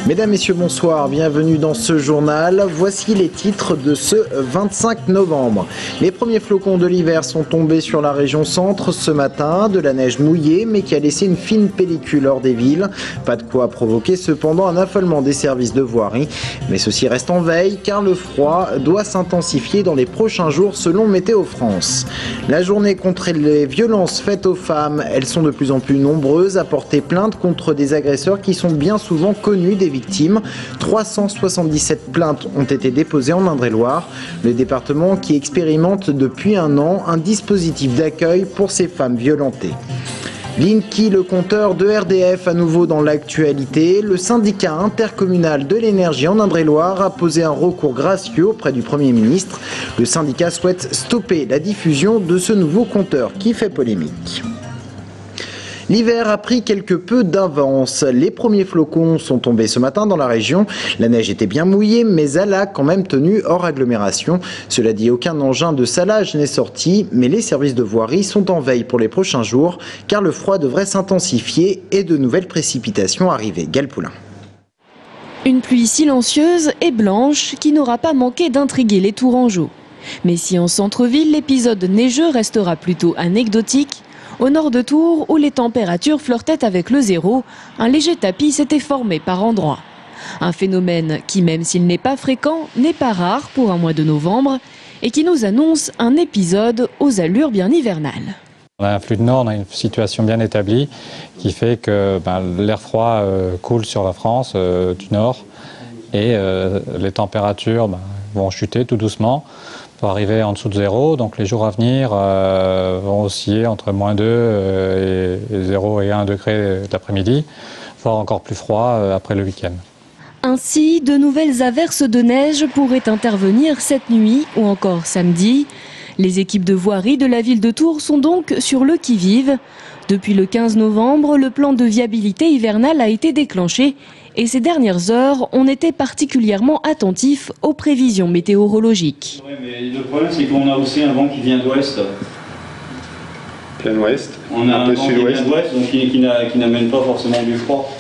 Mesdames, Messieurs, bonsoir, bienvenue dans ce journal. Voici les titres de ce 25 novembre. Les premiers flocons de l'hiver sont tombés sur la région centre ce matin, de la neige mouillée mais qui a laissé une fine pellicule hors des villes. Pas de quoi provoquer cependant un affolement des services de voirie. Mais ceci reste en veille car le froid doit s'intensifier dans les prochains jours selon Météo France. La journée contre les violences faites aux femmes, elles sont de plus en plus nombreuses à porter plainte contre des agresseurs qui sont bien souvent connus des victimes. 377 plaintes ont été déposées en Indre-et-Loire, le département qui expérimente depuis un an un dispositif d'accueil pour ces femmes violentées. Linky, le compteur de RDF, à nouveau dans l'actualité. Le syndicat intercommunal de l'énergie en Indre-et-Loire a posé un recours gracieux auprès du Premier ministre. Le syndicat souhaite stopper la diffusion de ce nouveau compteur qui fait polémique. L'hiver a pris quelque peu d'avance. Les premiers flocons sont tombés ce matin dans la région. La neige était bien mouillée, mais elle a quand même tenu hors agglomération. Cela dit, aucun engin de salage n'est sorti, mais les services de voirie sont en veille pour les prochains jours, car le froid devrait s'intensifier et de nouvelles précipitations arriver. Galpoulin. Une pluie silencieuse et blanche qui n'aura pas manqué d'intriguer les Tourangeaux. Mais si en centre-ville, l'épisode neigeux restera plutôt anecdotique, au nord de Tours, où les températures flirtaient avec le zéro, un léger tapis s'était formé par endroits. Un phénomène qui, même s'il n'est pas fréquent, n'est pas rare pour un mois de novembre et qui nous annonce un épisode aux allures bien hivernales. On a un flux de nord, on a une situation bien établie qui fait que l'air froid coule sur la France du nord et les températures vont chuter tout doucement pour arriver en dessous de zéro. Donc les jours à venir vont osciller entre -2 et 0 et 1 degré l'après-midi, voire encore plus froid après le week-end. Ainsi, de nouvelles averses de neige pourraient intervenir cette nuit ou encore samedi. Les équipes de voirie de la ville de Tours sont donc sur le qui-vive. Depuis le 15 novembre, le plan de viabilité hivernale a été déclenché et ces dernières heures, on était particulièrement attentifs aux prévisions météorologiques. Oui, mais le problème, c'est qu'on a aussi un vent qui vient d'ouest. Plein ouest. On a un vent qui vient d'ouest, donc qui n'amène pas forcément du froid.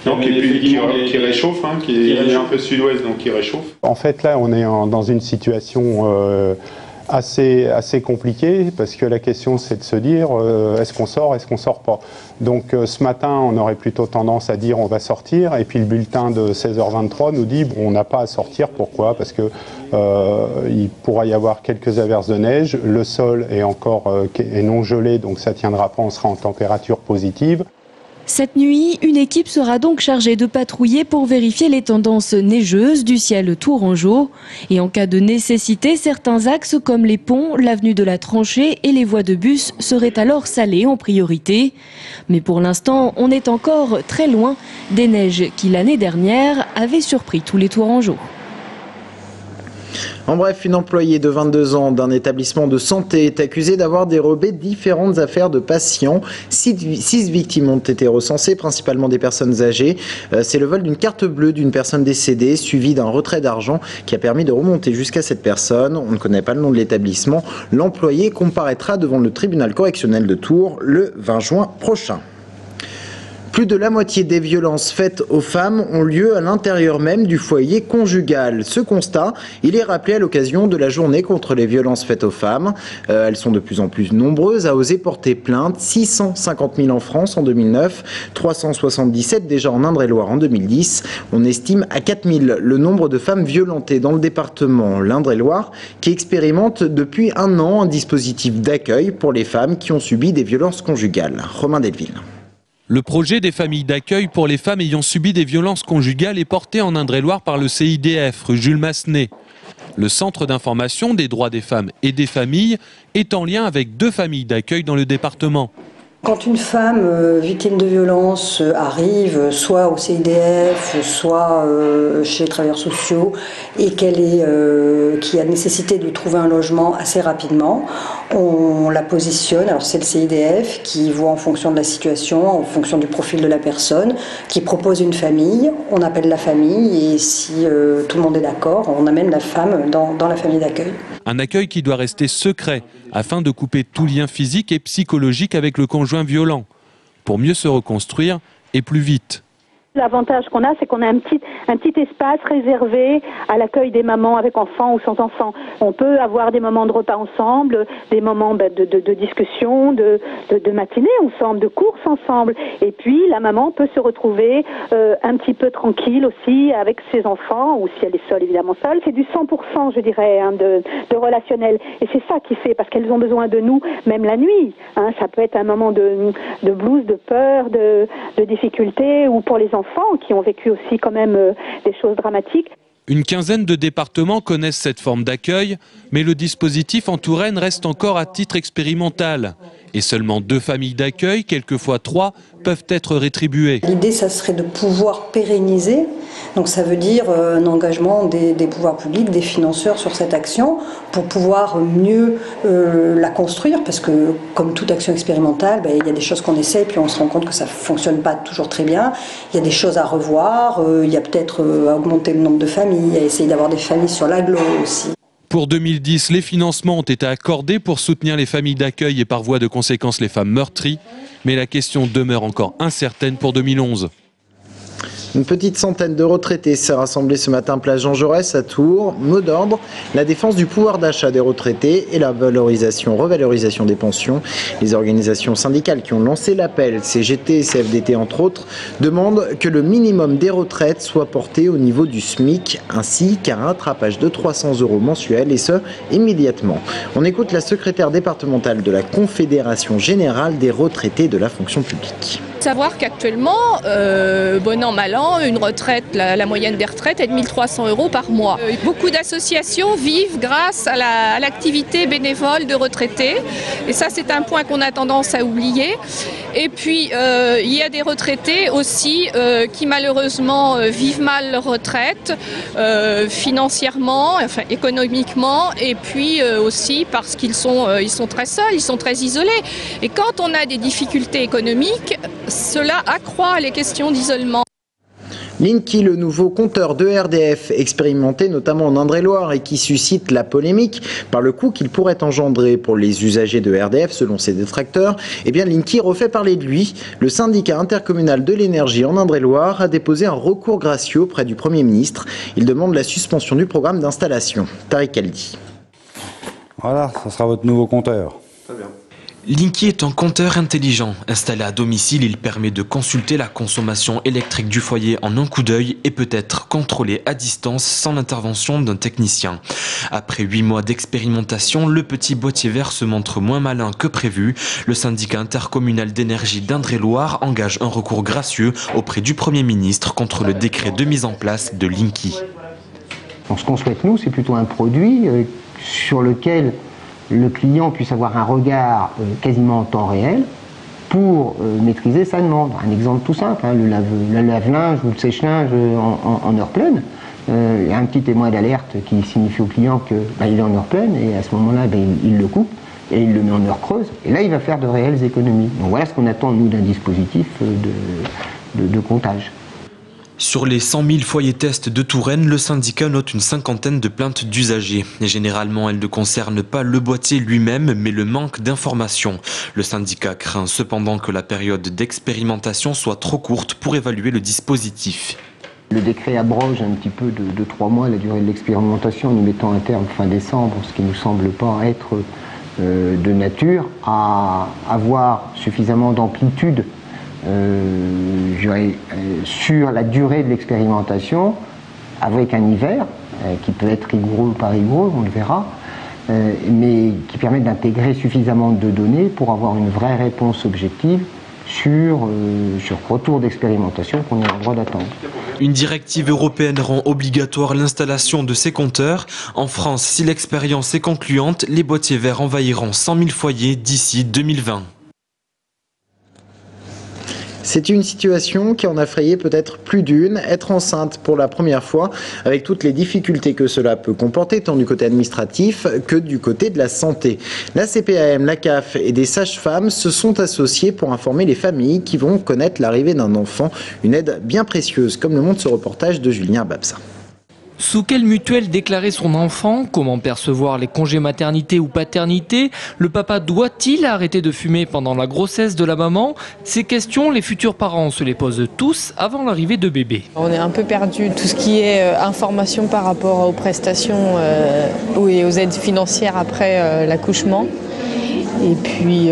Donc qui réchauffe, qui est un peu sud-ouest, donc qui réchauffe. En fait, là, on est dans une situation assez compliqué parce que la question c'est de se dire est-ce qu'on sort pas. Donc ce matin on aurait plutôt tendance à dire on va sortir et puis le bulletin de 16h23 nous dit on n'a pas à sortir. Pourquoi? Parce que il pourra y avoir quelques averses de neige, le sol est encore est non gelé donc ça tiendra pas, on sera en température positive. Cette nuit, une équipe sera donc chargée de patrouiller pour vérifier les tendances neigeuses du ciel tourangeau. Et en cas de nécessité, certains axes comme les ponts, l'avenue de la Tranchée et les voies de bus seraient alors salés en priorité. Mais pour l'instant, on est encore très loin des neiges qui l'année dernière avaient surpris tous les Tourangeaux. En bref, une employée de 22 ans d'un établissement de santé est accusée d'avoir dérobé différentes affaires de patients. 6 victimes ont été recensées, principalement des personnes âgées. C'est le vol d'une carte bleue d'une personne décédée, suivi d'un retrait d'argent qui a permis de remonter jusqu'à cette personne. On ne connaît pas le nom de l'établissement. L'employé comparaîtra devant le tribunal correctionnel de Tours le 20 juin prochain. Plus de la moitié des violences faites aux femmes ont lieu à l'intérieur même du foyer conjugal. Ce constat, il est rappelé à l'occasion de la journée contre les violences faites aux femmes. Elles sont de plus en plus nombreuses à oser porter plainte. 650 000 en France en 2009, 377 déjà en Indre-et-Loire en 2010. On estime à 4 000 le nombre de femmes violentées dans le département l'Indre-et-Loire qui expérimente depuis un an un dispositif d'accueil pour les femmes qui ont subi des violences conjugales. Romain Delville. Le projet des familles d'accueil pour les femmes ayant subi des violences conjugales est porté en Indre-et-Loire par le CIDF, rue Jules Massenet. Le centre d'information des droits des femmes et des familles est en lien avec 2 familles d'accueil dans le département. Quand une femme victime de violence arrive soit au CIDF, soit chez les travailleurs sociaux et qui a nécessité de trouver un logement assez rapidement, on la positionne. Alors c'est le CIDF qui voit en fonction de la situation, en fonction du profil de la personne, qui propose une famille. On appelle la famille et si tout le monde est d'accord, on amène la femme dans la famille d'accueil. Un accueil qui doit rester secret afin de couper tout lien physique et psychologique avec le conjoint violent, pour mieux se reconstruire et plus vite. L'avantage qu'on a, c'est qu'on a un petit espace réservé à l'accueil des mamans avec enfants ou sans enfants. On peut avoir des moments de repas ensemble, des moments de discussion, de matinée ensemble, de courses ensemble. Et puis la maman peut se retrouver un petit peu tranquille aussi avec ses enfants, ou si elle est seule, évidemment seule. C'est du 100%, je dirais, de relationnel. Et c'est ça qui fait, parce qu'elles ont besoin de nous, même la nuit. Ça peut être un moment de blues, de peur, de difficulté, ou pour les enfants qui ont vécu aussi quand même des choses dramatiques. Une quinzaine de départements connaissent cette forme d'accueil, mais le dispositif en Touraine reste encore à titre expérimental. Et seulement 2 familles d'accueil, quelquefois 3, peuvent être rétribuées. L'idée, ça serait de pouvoir pérenniser. Donc ça veut dire un engagement des pouvoirs publics, des financeurs sur cette action pour pouvoir mieux la construire, parce que comme toute action expérimentale, il y a des choses qu'on essaie puis on se rend compte que ça ne fonctionne pas toujours très bien. Il y a des choses à revoir, il y a peut-être à augmenter le nombre de familles, à essayer d'avoir des familles sur l'agglo aussi. Pour 2010, les financements ont été accordés pour soutenir les familles d'accueil et par voie de conséquence les femmes meurtries. Mais la question demeure encore incertaine pour 2011. Une petite centaine de retraités s'est rassemblée ce matin place Jean Jaurès à Tours. Mot d'ordre, la défense du pouvoir d'achat des retraités et la revalorisation des pensions. Les organisations syndicales qui ont lancé l'appel, CGT et CFDT entre autres, demandent que le minimum des retraites soit porté au niveau du SMIC, ainsi qu'un rattrapage de 300 € mensuels, et ce, immédiatement. On écoute la secrétaire départementale de la Confédération Générale des Retraités de la Fonction Publique. Savoir qu'actuellement, bon an, mal an, une retraite, la moyenne des retraites est de 1 300 € par mois. Beaucoup d'associations vivent grâce à l'activité bénévole de retraités. Et ça, c'est un point qu'on a tendance à oublier. Et puis, il y a des retraités aussi qui malheureusement vivent mal leur retraite, financièrement, enfin économiquement, et puis aussi parce qu'ils sont très seuls, ils sont très isolés. Et quand on a des difficultés économiques, cela accroît les questions d'isolement. Linky, le nouveau compteur d'ERDF expérimenté notamment en Indre-et-Loire et qui suscite la polémique par le coût qu'il pourrait engendrer pour les usagers de ERDF selon ses détracteurs, eh bien Linky refait parler de lui. Le syndicat intercommunal de l'énergie en Indre-et-Loire a déposé un recours gracieux auprès du Premier ministre. Il demande la suspension du programme d'installation. Tariq Aldi. Voilà, ça sera votre nouveau compteur. Très bien. Linky est un compteur intelligent. Installé à domicile, il permet de consulter la consommation électrique du foyer en un coup d'œil et peut être contrôlé à distance sans l'intervention d'un technicien. Après 8 mois d'expérimentation, le petit boîtier vert se montre moins malin que prévu. Le syndicat intercommunal d'énergie d'Indre-et-Loire engage un recours gracieux auprès du Premier ministre contre le décret de mise en place de Linky. Donc, ce qu'on souhaite, nous, c'est plutôt un produit sur lequel le client puisse avoir un regard quasiment en temps réel pour maîtriser sa demande. Un exemple tout simple, le lave-linge ou le sèche-linge en heure pleine. Il y a un petit témoin d'alerte qui signifie au client qu'il est en heure pleine et à ce moment-là, il le coupe et il le met en heure creuse. Et là, il va faire de réelles économies. Donc voilà ce qu'on attend, nous, d'un dispositif de comptage. Sur les 100 000 foyers tests de Touraine, le syndicat note une cinquantaine de plaintes d'usagers. Généralement, elles ne concernent pas le boîtier lui-même, mais le manque d'informations. Le syndicat craint cependant que la période d'expérimentation soit trop courte pour évaluer le dispositif. Le décret abroge un petit peu de 3 mois la durée de l'expérimentation, nous mettant un terme fin décembre, ce qui ne nous semble pas être de nature à avoir suffisamment d'amplitude sur la durée de l'expérimentation, avec un hiver qui peut être rigoureux ou pas rigoureux, on le verra, mais qui permet d'intégrer suffisamment de données pour avoir une vraie réponse objective sur retour d'expérimentation qu'on est en droit d'attendre. Une directive européenne rend obligatoire l'installation de ces compteurs. En France, si l'expérience est concluante, les boîtiers verts envahiront 100 000 foyers d'ici 2020. C'est une situation qui en a frayé peut-être plus d'une, être enceinte pour la première fois, avec toutes les difficultés que cela peut comporter, tant du côté administratif que du côté de la santé. La CPAM, la CAF et des sages-femmes se sont associés pour informer les familles qui vont connaître l'arrivée d'un enfant, une aide bien précieuse, comme le montre ce reportage de Julien Babsa. Sous quelle mutuelle déclarer son enfant? Comment percevoir les congés maternité ou paternité? Le papa doit-il arrêter de fumer pendant la grossesse de la maman? Ces questions, les futurs parents se les posent tous avant l'arrivée de bébé. On est un peu perdu. Tout ce qui est information par rapport aux prestations et aux aides financières après l'accouchement. Et puis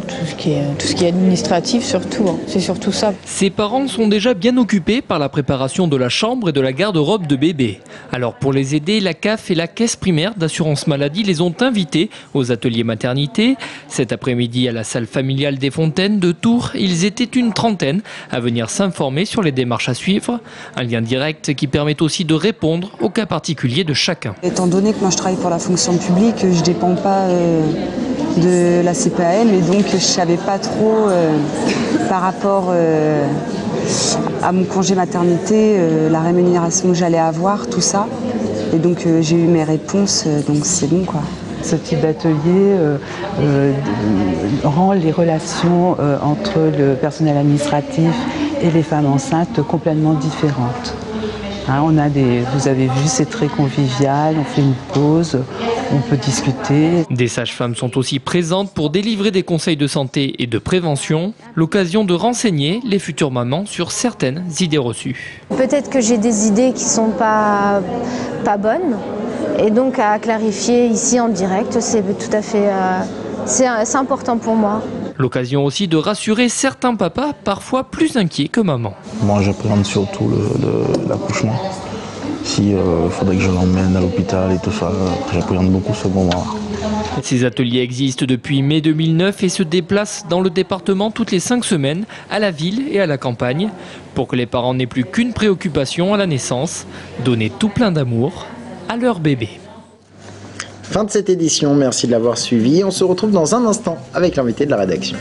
tout ce qui est administratif surtout, hein. C'est surtout ça. Ses parents sont déjà bien occupés par la préparation de la chambre et de la garde-robe de bébé. Alors pour les aider, la CAF et la caisse primaire d'assurance maladie les ont invités aux ateliers maternité. Cet après-midi à la salle familiale des Fontaines de Tours, ils étaient une trentaine à venir s'informer sur les démarches à suivre. Un lien direct qui permet aussi de répondre aux cas particuliers de chacun. Étant donné que moi je travaille pour la fonction publique, je ne dépends pas de la CPAM et donc je ne savais pas trop par rapport à mon congé maternité, la rémunération que j'allais avoir, tout ça. Et donc j'ai eu mes réponses, donc c'est bon quoi. Ce type d'atelier rend les relations entre le personnel administratif et les femmes enceintes complètement différentes. Hein, vous avez vu, c'est très convivial, on fait une pause, on peut discuter. Des sages-femmes sont aussi présentes pour délivrer des conseils de santé et de prévention, l'occasion de renseigner les futures mamans sur certaines idées reçues. Peut-être que j'ai des idées qui ne sont pas bonnes, et donc à clarifier ici en direct, c'est tout à fait c'est important pour moi. L'occasion aussi de rassurer certains papas, parfois plus inquiets que maman. Moi, j'appréhende surtout l'accouchement. S'il faudrait que je l'emmène à l'hôpital et tout ça, j'appréhende beaucoup ce moment-là. Ces ateliers existent depuis mai 2009 et se déplacent dans le département toutes les 5 semaines, à la ville et à la campagne, pour que les parents n'aient plus qu'une préoccupation à la naissance, donner tout plein d'amour à leur bébé. Fin de cette édition, merci de l'avoir suivi. On se retrouve dans un instant avec l'invité de la rédaction.